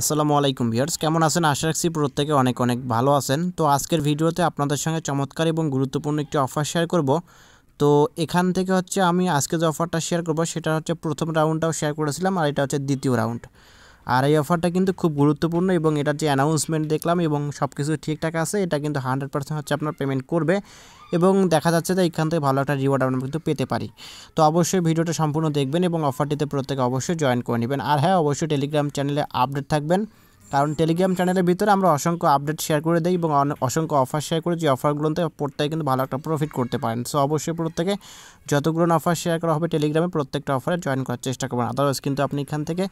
আসসালামু আলাইকুম ভিউয়ার্স, কেমন আছেন? আশা রাখছি প্রত্যেকে অনেক অনেক ভালো আছেন। তো আজকের ভিডিওতে আপনাদের সঙ্গে চমৎকার এবং গুরুত্বপূর্ণ একটি অফার শেয়ার করব। তো এখান থেকে হচ্ছে আমি আজকে যে অফারটা শেয়ার করব সেটা হচ্ছে প্রথম রাউন্ডটাও শেয়ার করেছিলাম, আর এটা হচ্ছে দ্বিতীয় রাউন্ড। আর এই অফারটা কিন্তু খুব গুরুত্বপূর্ণ এবং এটার যে অ্যানাউন্সমেন্ট দেখলাম এবং সব কিছু ঠিকঠাক আছে, এটা কিন্তু 100% হচ্ছে আপনার পেমেন্ট করবে এবং দেখা যাচ্ছে যে এখান থেকে ভালো একটা রিওয়ার্ড আমরা কিন্তু পেতে পারি। তো অবশ্যই ভিডিওটা সম্পূর্ণ দেখবেন এবং অফারটিতে প্রত্যেকে অবশ্যই জয়েন করে নেবেন। আর হ্যাঁ, অবশ্যই টেলিগ্রাম চ্যানেলে আপডেট থাকবেন, কারণ টেলিগ্রাম চ্যানেলের ভিতরে আমরা অসংখ্য আপডেট শেয়ার করে দিই এবং অসংখ্য অফার শেয়ার করে, যে অফারগুলোতে প্রত্যেকে কিন্তু ভালো একটা প্রফিট করতে পারেন। সো অবশ্যই প্রত্যেকে যতগুলো অফার শেয়ার করা হবে টেলিগ্রামে প্রত্যেকটা অফারে জয়েন করার চেষ্টা করবেন, আদারওয়াইজ কিন্তু আপনি এখান থেকে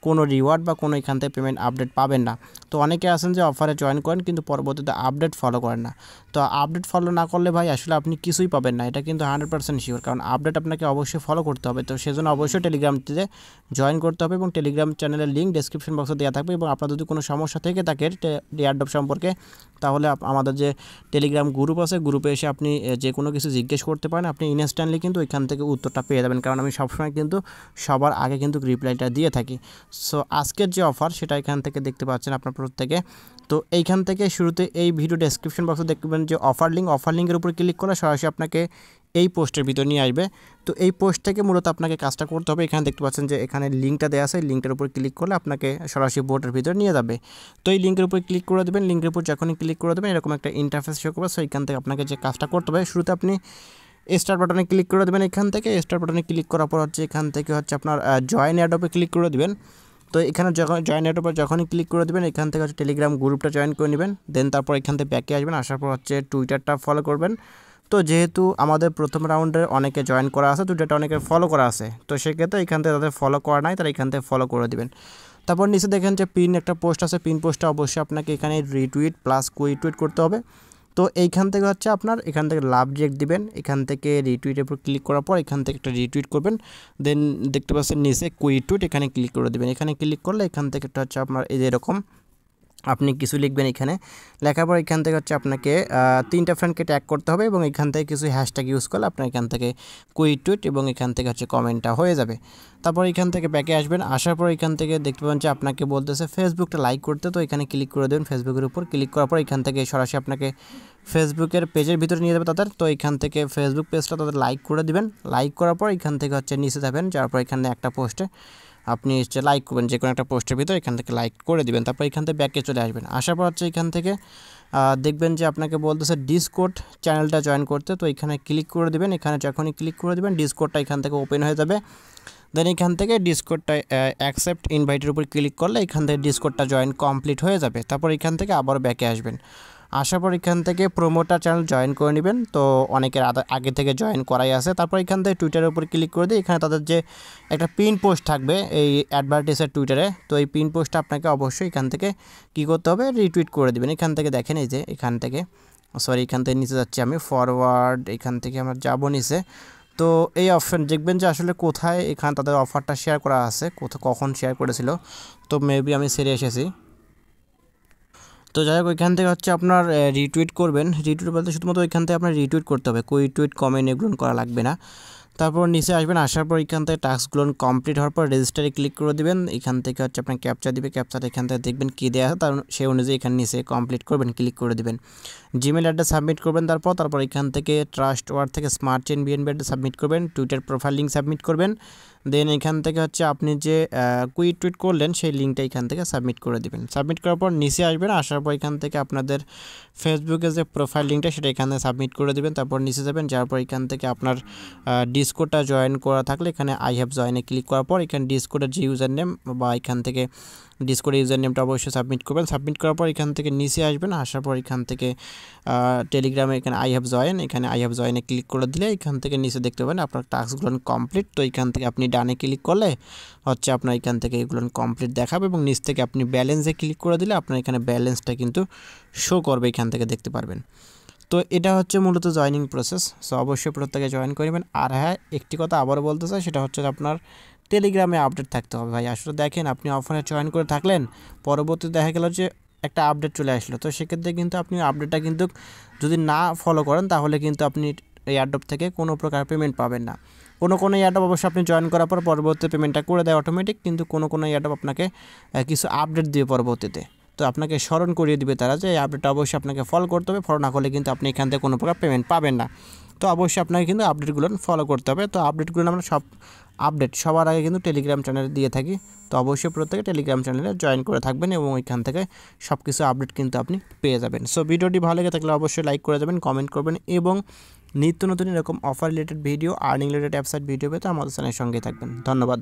কোনো রিওয়ার্ড বা কোনো এখান থেকে পেমেন্ট আপডেট পাবেন না। তো অনেকে আছেন যে অফারে জয়েন করেন কিন্তু পরবর্তীতে আপডেট ফলো করেন না। তো আপডেট ফলো না করলে ভাই আসলে আপনি কিছুই পাবেন না, এটা কিন্তু 100% শিওর, কারণ আপডেট আপনাকে অবশ্যই ফলো করতে হবে। তো সেজন্য অবশ্যই টেলিগ্রামটিতে জয়েন করতে হবে এবং টেলিগ্রাম চ্যানেলের লিঙ্ক ডেসক্রিপশন বক্সে দেওয়া থাকবে। এবং আপনার যদি কোনো সমস্যা থেকে থাকে এয়ারড্রপ সম্পর্কে, তাহলে আমাদের যে টেলিগ্রাম গ্রুপ আছে, গ্রুপে এসে আপনি যে কোনো কিছু জিজ্ঞেস করতে পারেন, আপনি ইনস্ট্যান্টলি কিন্তু এখান থেকে উত্তরটা পেয়ে যাবেন, কারণ আমি সবসময় কিন্তু সবার আগে কিন্তু রিপ্লাইটা দিয়ে থাকি। সো আজকের যে অফার সেটা এখান থেকে দেখতে পাচ্ছেন আপনার প্রত্যেকে। তো এইখান থেকে শুরুতে এই ভিডিও ডেসক্রিপশন বক্সে দেখবেন যে অফার লিঙ্কের উপর ক্লিক করে সরাসরি আপনাকে এই পোস্টের ভিতর নিয়ে আসবে। তো এই পোস্ট থেকে মূলত আপনাকে কাজটা করতে হবে। এখানে দেখতে পাচ্ছেন যে এখানে লিঙ্কটা দেওয়া আছে, লিঙ্কটার উপর ক্লিক করলে আপনাকে সরাসরি বোর্ডের ভিতর নিয়ে যাবে। তো এই লিঙ্কের উপর ক্লিক করে দেবেন, লিঙ্কের উপর যখনই ক্লিক করে দেবেন এরকম একটা ইন্টারফেস শো করবে। সো এখান থেকে আপনাকে যে কাজটা করতে হবে, শুরুতে আপনি স্টার বাটনে ক্লিক করে দেবেন। এখান থেকে স্টার বাটনে ক্লিক করার পর হচ্ছে এখান থেকে হচ্ছে আপনার জয়েন এয়ারড্রপে ক্লিক করে দেবেন। তো এখানে যখন জয়েন এয়ারড্রপে যখনই ক্লিক করে দেবেন এখান থেকে হচ্ছে টেলিগ্রাম গ্রুপটা জয়েন করে নেবেন। দেন তারপর এখান থেকে ব্যাকে আসবেন, আসার পর হচ্ছে টুইটারটা ফলো করবেন। তো যেহেতু আমাদের প্রথম রাউন্ডে অনেকে জয়েন করা আছে, টুইটারটা অনেকে ফলো করা আছে, তো সেক্ষেত্রে এখান থেকে তাদের ফলো করা নাই, তারা এখান থেকে ফলো করে দেবেন। তারপর নিচে দেখেন যে পিন একটা পোস্ট আছে, পিন পোস্টটা অবশ্যই আপনাকে এখানে রিটুইট প্লাস কুইটুইট করতে হবে। তো এইখান থেকে হচ্ছে আপনার এখান থেকে লাভ রিয়েক্ট দিবেন, এখান থেকে রিটুইটের উপর ক্লিক করার পর এখান থেকে একটা রিটুইট করবেন। দেন দেখতে পাচ্ছেন নিচে কুইটুইট, এখানে ক্লিক করে দেবেন। এখানে ক্লিক করলে এখান থেকে একটা হচ্ছে আপনার এই যে এরকম আপনি কিছু লিখবেন, এখানে লেখার পর এখান থেকে হচ্ছে আপনাকে 3টা ফ্রেন্ডকে ট্যাগ করতে হবে এবং এখান থেকে কিছু হ্যাশট্যাগ ইউজ করলে আপনার এখান থেকে কুইটুইট এবং এখান থেকে হচ্ছে কমেন্টটা হয়ে যাবে। তারপর এখান থেকে ব্যাকে আসবেন, আসার পর এখান থেকে দেখতে পাবেন যে আপনাকে বলতেছে ফেসবুকটা লাইক করতে। তো এখানে ক্লিক করে দেবেন, ফেসবুকের উপর ক্লিক করার পর এখান থেকে সরাসরি আপনাকে ফেসবুকের পেজের ভিতরে নিয়ে যাবে তাদের। তো এখান থেকে ফেসবুক পেজটা তাদের লাইক করে দিবেন। লাইক করার পর এখান থেকে হচ্ছে নিচে যাবেন, যাওয়ার পর এখানে একটা পোস্টে আপনি হচ্ছে লাইক করবেন, যে কোনো একটা পোস্টের ভিতরে এখান থেকে লাইক করে দিবেন। তারপর এখান থেকে ব্যাকে চলে আসবেন, আসার পর হচ্ছে এখান থেকে দেখবেন যে আপনাকে বলতেছে ডিসকর্ড চ্যানেলটা জয়েন করতে। তো এখানে ক্লিক করে দিবেন, এখানে যখনই ক্লিক করে দিবেন ডিসকর্ডটা এখান থেকে ওপেন হয়ে যাবে। দেন এখান থেকে ডিসকর্ডটা অ্যাকসেপ্ট ইনভাইটের উপর ক্লিক করলে এখান থেকে ডিসকর্ডটা জয়েন কমপ্লিট হয়ে যাবে। তারপর এখান থেকে আবার ব্যাকে আসবেন, আসার পর এখান থেকে প্রোমোটার চ্যানেল জয়েন করে নেবেন। তো অনেকের আগে থেকে জয়েন করাই আছে। তারপর এখান থেকে টুইটারের উপর ক্লিক করে দিয়ে এখানে তাদের যে একটা পিন পোস্ট থাকবে এই অ্যাডভার্টাইজের টুইটারে, তো এই পিন পোস্টটা আপনাকে অবশ্যই এখান থেকে কী করতে হবে, রিটুইট করে দেবেন। এখান থেকে দেখেন এই যে এখান থেকে এখান থেকে নিচে যাচ্ছি আমি ফরওয়ার্ড, এখান থেকে আমরা যাবো নিচে। তো এই অপশন দেখবেন যে আসলে কোথায় এখানে তাদের অফারটা শেয়ার করা আছে, কখন শেয়ার করেছিল। তো মেবি আমি সেরে এসেছি। তো যাই হোক এখান থেকে হচ্ছে আপনার রিটুইট করবেন। রিটুইট বলতে শুধুমাত্র এখান থেকে আপনার রিটুইট করতে হবে, কুইটুইট কমেন্ট এগুলো করা লাগবে না। তারপর নিচে আসবেন, আসার পর এখান থেকে টাস্কগুলো কমপ্লিট হওয়ার পর রেজিস্টারে ক্লিক করে দেবেন। এখান থেকে হচ্ছে আপনার ক্যাপচা দিবে, ক্যাপচাটা এখান থেকে দেখবেন কী দেওয়া আছে, তার সেই অনুযায়ী এখানে নিচে কমপ্লিট করবেন, ক্লিক করে দেবেন। জিমেল অ্যাড্রেস সাবমিট করবেন, তারপর এখান থেকে ট্রাস্ট ওয়ার্ড থেকে smart chain BNB address submit করবেন, টুইটার প্রোফাইল লিঙ্ক সাবমিট করবেন। দেন এখান থেকে হচ্ছে আপনি যে টুইট করলেন সেই লিঙ্কটা এখান থেকে সাবমিট করে দেবেন। সাবমিট করার পর নিচে আসবেন, আসার পর এখান থেকে আপনাদের ফেসবুকে যে প্রোফাইল লিঙ্কটা সেটা এখানে সাবমিট করে দেবেন। তারপর নিচে যাবেন, যাওয়ার পর এখান থেকে আপনার ডিসকোডটা জয়েন করা থাকলে এখানে আই হ্যাভ জয়েনে ক্লিক করার পর এখানে ডিসকোডের যে ইউজার নেম বা এখান থেকে ডিসকোডের ইউজার নেমটা অবশ্যই সাবমিট করবেন। সাবমিট করার পর এখান থেকে নিচে আসবেন, আসার পর এখান থেকে টেলিগ্রামে এখানে আই হ্যাভ জয়েন, এখানে আই হ্যাভ জয়েনে ক্লিক করে দিলে এখান থেকে নিচে দেখতে পাবেন আপনার টাস্কগুলো কমপ্লিট। তো এখান থেকে আপনি ডানে ক্লিক করলে হচ্ছে আপনার এখান থেকে এগুলো কমপ্লিট দেখাবে এবং নিচ থেকে আপনি ব্যালেন্সে ক্লিক করে দিলে আপনার এখানে ব্যালেন্সটা কিন্তু শো করবে, এখান থেকে দেখতে পারবেন। তো এটা হচ্ছে মূলত জয়নিং প্রসেস। সো অবশ্যই প্রত্যেকে জয়েন করে নেবেন। আর হ্যাঁ, একটি কথা আবারও বলতে চাই, সেটা হচ্ছে আপনার টেলিগ্রামে আপডেট থাকতে হবে ভাই। আসলে দেখেন আপনি অফারে জয়েন করে থাকলেন, পরবর্তীতে দেখা গেল যে একটা আপডেট চলে আসলো, তো সেক্ষেত্রে কিন্তু আপনি আপডেটটা কিন্তু যদি না ফলো করেন তাহলে কিন্তু আপনি এই এয়ারড্রপ থেকে কোনো প্রকার পেমেন্ট পাবেন না। কোনো এয়ারড্রপ অবশ্যই আপনি জয়েন করার পর পরবর্তী পেমেন্টটা করে দেয় অটোমেটিক, কিন্তু কোনো এয়ারড্রপ আপনাকে কিছু আপডেট দিয়ে পরবর্তীতে, তো আপনাকে স্মরণ করিয়ে দিবে তারা যে এই আপডেটটা অবশ্যই আপনাকে ফলো করতে হবে, ফলো না করলে কিন্তু আপনি এখান থেকে কোনো প্রকার পেমেন্ট পাবেন না। তো অবশ্যই আপনাকে কিন্তু আপডেটগুলো ফলো করতে হবে। তো আপডেটগুলো আমরা সব আপডেট সবার আগে কিন্তু টেলিগ্রাম চ্যানেলে দিয়ে থাকি। তো অবশ্যই প্রত্যেকে টেলিগ্রাম চ্যানেলে জয়েন করে থাকবেন এবং ওইখান থেকে সব কিছু আপডেট কিন্তু আপনি পেয়ে যাবেন। সো ভিডিওটি ভালো লেগে থাকলে অবশ্যই লাইক করে যাবেন, কমেন্ট করবেন এবং নিত্য নতুন এরকম offer related video, earning related website video পেতে আমাদের চ্যানেলের সঙ্গেই থাকবেন। ধন্যবাদ।